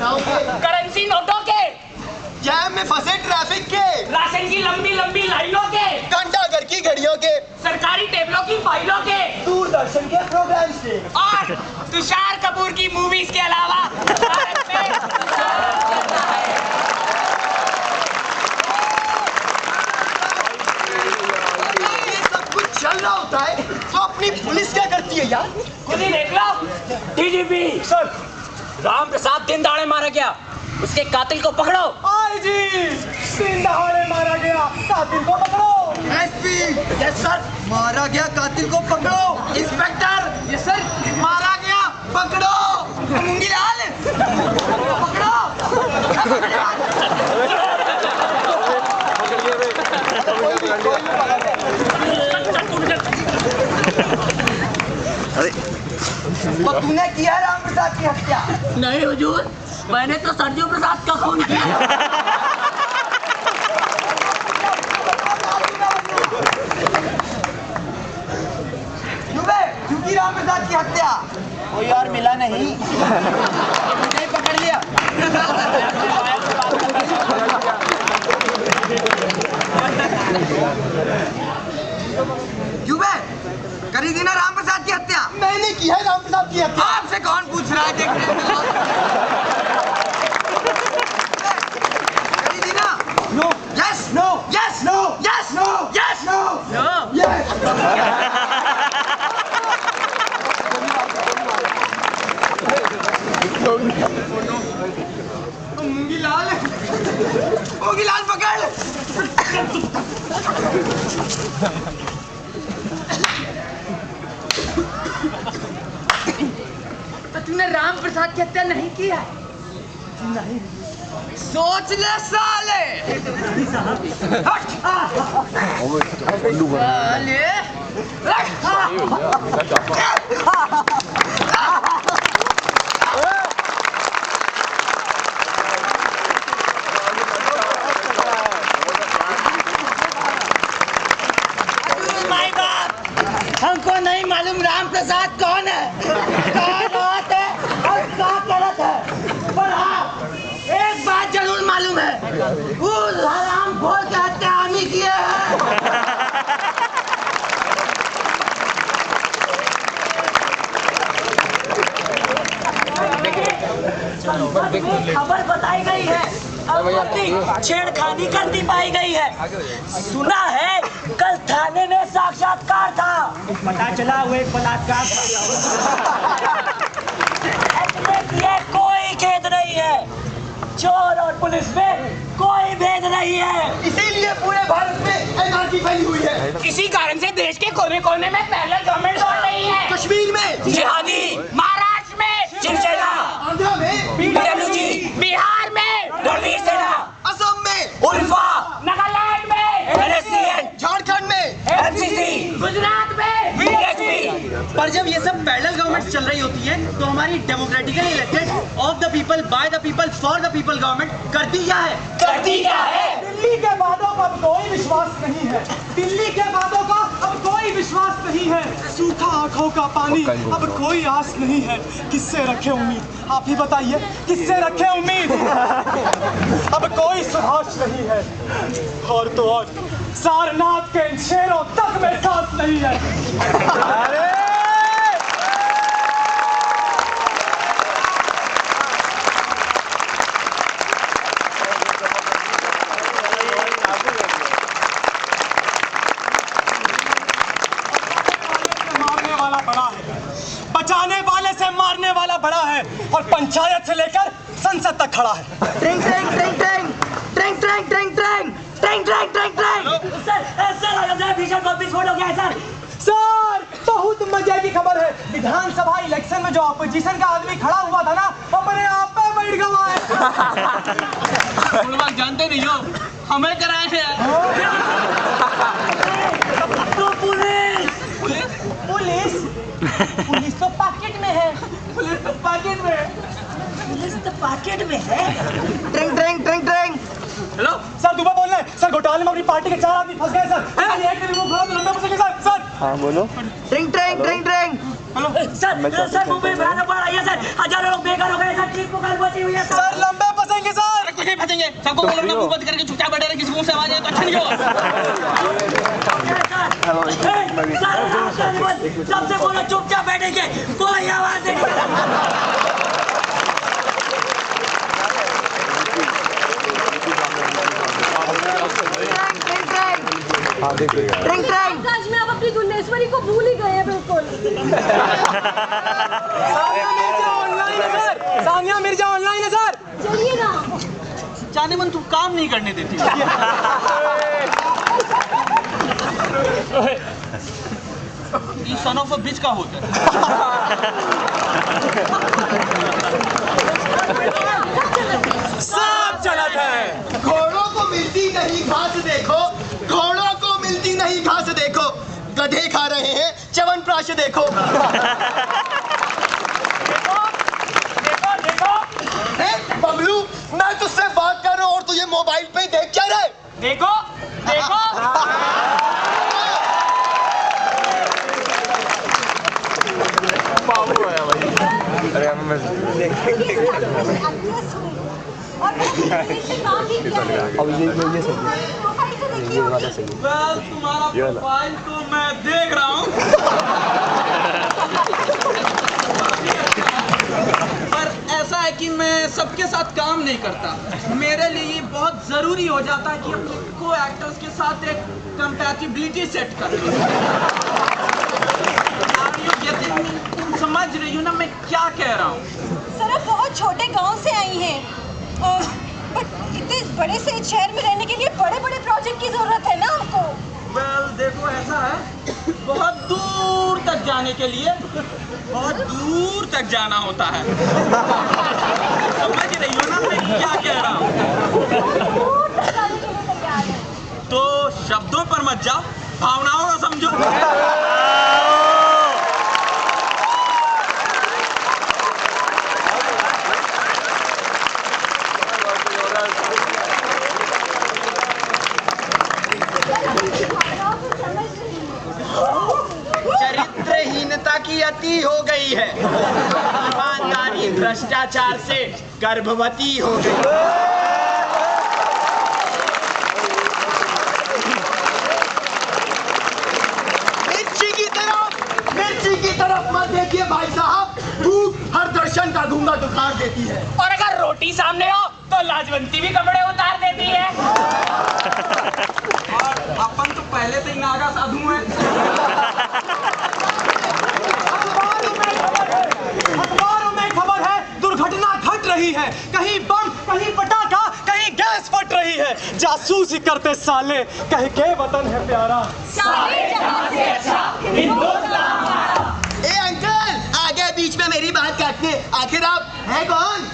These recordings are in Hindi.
चुनाव के, करेंसी नोटों के, जैम में फंसे ट्रैफिक के, राशन की लंबी लंबी लाइनों के, घंटाघर की घड़ियों के, सरकारी टेबलों की फाइलों के, दूरदर्शन के प्रोग्राम्स के, और तुषार कपूर की मूवीज के अलावा भारत में ये सब कुछ चल रहा होता है तो अपनी पुलिस क्या करती है यार? खुद ही देख लो। डीजीपी सर, राम प्रसाद दिन दहाड़े मारा गया, उसके कातिल को पकड़ो। आईजी, दिन दहाड़े मारा गया, कातिल को पकड़ो। एसपी, यस सर, मारा गया कातिल को पकड़ो। इंस्पेक्टर, यस सर, मारा गया पकड़ो। मुंगीलाल, पकड़ो। तो तूने किया राम प्रसाद की हत्या? नहीं हुजूर, मैंने तो सरजू प्रसाद का खून किया। क्योंकि राम प्रसाद की हत्या कोई और मिला नहीं, नहीं पकड़ लिया। क्यों बे? करी थी ना राम प्रसाद की हत्या? मैंने की है राम प्रसाद की हत्या। आपसे कौन पूछ रहा है? देखने करी थी ना? No. Yes no. Yes no. Yes no. Yes no. No. Yes. Mungilal, Mungilal पकड़। तो तूने राम प्रसाद की हत्या नहीं की है? नहीं, सोच ले साले। हमको नहीं मालूम राम प्रसाद कौन है, कहाँ बात है और क्या गलत है, पर हाँ एक बात जरूर मालूम है, उस हराम खोर की हत्या हम ही किए हैं। खबर बताई गई है, अपनी छेड़खानी करती पाई गई है। सुना है कल थाने में साक्षात्कार था, पता चला वो एक बलात्कार ये कोई खेद नहीं है, चोर और पुलिस में कोई भेद नहीं है। इसीलिए पूरे भारत में एनआरकी फैली हुई है। इसी कारण से देश के कोने कोने में पैरेलल गवर्नमेंट दौड़ रही है। कश्मीर में जिहादी, महाराष्ट्र में शिवसेना, आंध्रा में PWG, बिहार में रणवीर सेना, असम में उल्फा, नागालैंड में NSCN, झारखंड में MCC, गुजरात में BSP। पर जब ये सब पैरेलल गवर्नमेंट चल रही होती है तो हमारी democratically elected of the people by the people for the people government करती क्या है? करती क्या है? दिल्ली के वादों का अब कोई विश्वास नहीं है, दिल्ली के वादों का अब कोई विश्वास नहीं है, सूखा आंखों का पानी अब कोई आस नहीं है, किससे रखे उम्मीद? आप ही बताइए, किससे रखे उम्मीद? अब कोई सुभाष नहीं है, और तो और सारनाथ के इन शेरों तक में सांस नहीं है। अरे बचाने वाले से मारने वाला बड़ा है, और पंचायत से लेकर संसद तक खड़ा है। ट्रेंग ट्रेंग ट्रेंग ट्रेंग ट्रेंग ट्रेंग ट्रेंग ट्रेंग ट्रेंग ट्रेंग ट्रेंग ट्रेंग। सर भीषण बम विस्फोट हो गया है सर। सर बहुत मजे की खबर है, विधानसभा इलेक्शन में जो अपोजिशन का आदमी खड़ा हुआ था ना, अपने आप पे बैठ गया है। तुम लोग जानते नहीं हो, हमें कराए हैं। तो पुलिस पुलिस पुलिस तो पॉकेट में है, पुलिस तो पॉकेट में है। पुलिस तो पॉकेट में है। ट्रेंग ट्रेंग ट्रेंग ट्रेंग। हेलो सर दुबा बोल रहे हैं, सर सर घोटाले में अपनी पार्टी के 4 आदमी फंस गए सर। एक दिन वो खड़ा तो लंबे फंसेंगे सर। हाँ बोलो। ट्रिंग ट्रिंग ट्रिंग ट्रिंग। सर मुंबई में भयानक बाढ़ आई है सर, हजारों लोग बेघर हो गए सर, ट्रिप को बची हुई है सर लंबे फंसेंगे सर। कुछ नहीं फंसेंगे, सबको बोलो ना मुंह बंद करके चुपचाप बैठे रहे, किसी मुंह से आवाज आए तो अच्छा नहीं होगा। सबसे बोलो चुपचाप बैठेंगे, कोई आवाज नहीं। ट्रिंग ट्रिंग। आज में आप अपनी गुंडेश्वरी को भूल ही गए हैं बिल्कुल। सानिया मिर्जा ऑनलाइन है सर। चलिए ना। जाने मन तू काम नहीं करने देती। ये सन ऑफ अ बिच का होता है। सब चलत है। घोड़ों को मिलती नहीं घास देखो, घोड़ों को मिलती नहीं घास देखो, गधे खा रहे हैं च्यवनप्राश देखो। बबलू मैं तुझसे बात कर रहा हूँ और तुझे मोबाइल पे देख क्या रहे? देखो देखो। अरे हमें अब ये सही है, ये वाला सही है। वेल तुम्हारा प्रोफाइल तो मैं देख रहा हूँ, पर ऐसा है कि मैं सबके साथ काम नहीं करता। मेरे लिए ये बहुत जरूरी हो जाता है कि अपने को एक्टर्स के साथ एक कंपैटिबिलिटी सेट कर लूं। तुम समझ रही हो ना मैं क्या कह रहा हूँ? सर आप बहुत छोटे गांव से आई हैं, बट इतने बड़े से शहर में रहने के लिए बड़े बड़े प्रोजेक्ट की जरूरत है ना हमको। वेल देखो ऐसा है, बहुत दूर तक जाने के लिए बहुत दूर तक जाना होता है। समझ रही हो ना मैं क्या कह रहा हूँ? दूर तक जाने के लिए तैयार है। तो शब्दों पर मत जाओ, भावनाओं को समझो। चरित्रहीनता की अति हो गई है, ईमानदारी भ्रष्टाचार से गर्भवती हो गई। मिर्ची की तरफ मत देखिए भाई साहब, भूख हर दर्शन का घूंघट उतार देती है। और अगर रोटी सामने हो तो लाजवंती भी कपड़े उतार देती है। और अपन तो पहले से ही नागा साधु हैं। अखबारों में खबर है, दुर्घटना घट रही है, कहीं बम कहीं पटाखा कहीं गैस फट रही है। जासूसी करते साले कह के वतन है प्यारा। ए अंकल आगे बीच में मेरी बात काटने, आखिर आप है कौन?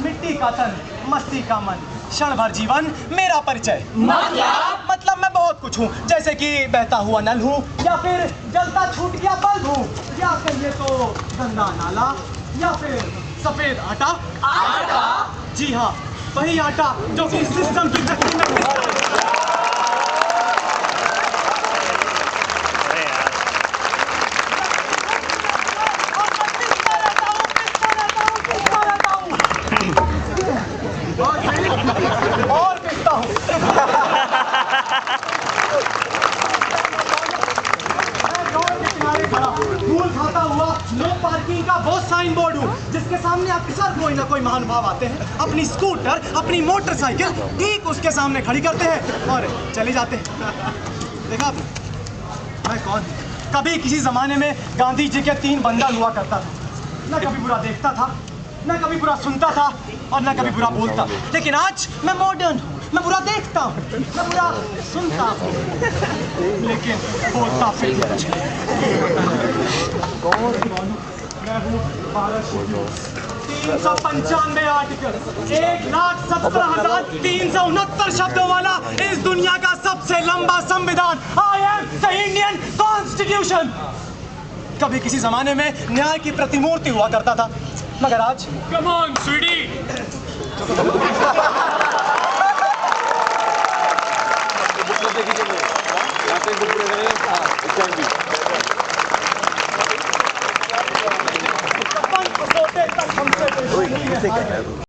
मिट्टी का तन मस्ती का मन, क्षण भर जीवन मेरा परिचय। मतलब मैं बहुत कुछ हूँ, जैसे कि बहता हुआ नल हूँ, या फिर जलता छूट गया बल्ब हूँ, या कहिए तो गंदा नाला, या फिर सफेद आटा। जी हाँ, वही आटा जो कि सिस्टम की गति में और पिसता हूँ। फूल खाता हुआ नो पार्किंग का वो साइन बोर्ड हूँ, जिसके सामने अक्सर कोई ना कोई महानुभाव आते हैं, अपनी स्कूटर अपनी मोटरसाइकिल ठीक उसके सामने खड़ी करते हैं और चले जाते हैं। देखा आपने मैं कौन? कभी किसी जमाने में गांधी जी के 3 बंडल हुआ करता था, न कभी बुरा देखता था, न कभी बुरा सुनता था और न कभी बुरा बोलता। लेकिन आज मैं मॉडर्न हूँ, मैं बुरा देखता हूँ, मैं बुरा सुनता हूँ, लेकिन बोलता फिर भी कुछ नहीं। मैं हूँ भारत शिशु, 395 आर्टिकल, 1,17,369 शब्दों वाला इस दुनिया का सबसे लंबा संविधान। I am the Indian constitution. कभी किसी जमाने में न्याय की प्रतिमूर्ति हुआ करता था, मगर आज कम ऑन स्वीटी। कैसे कर रहा है?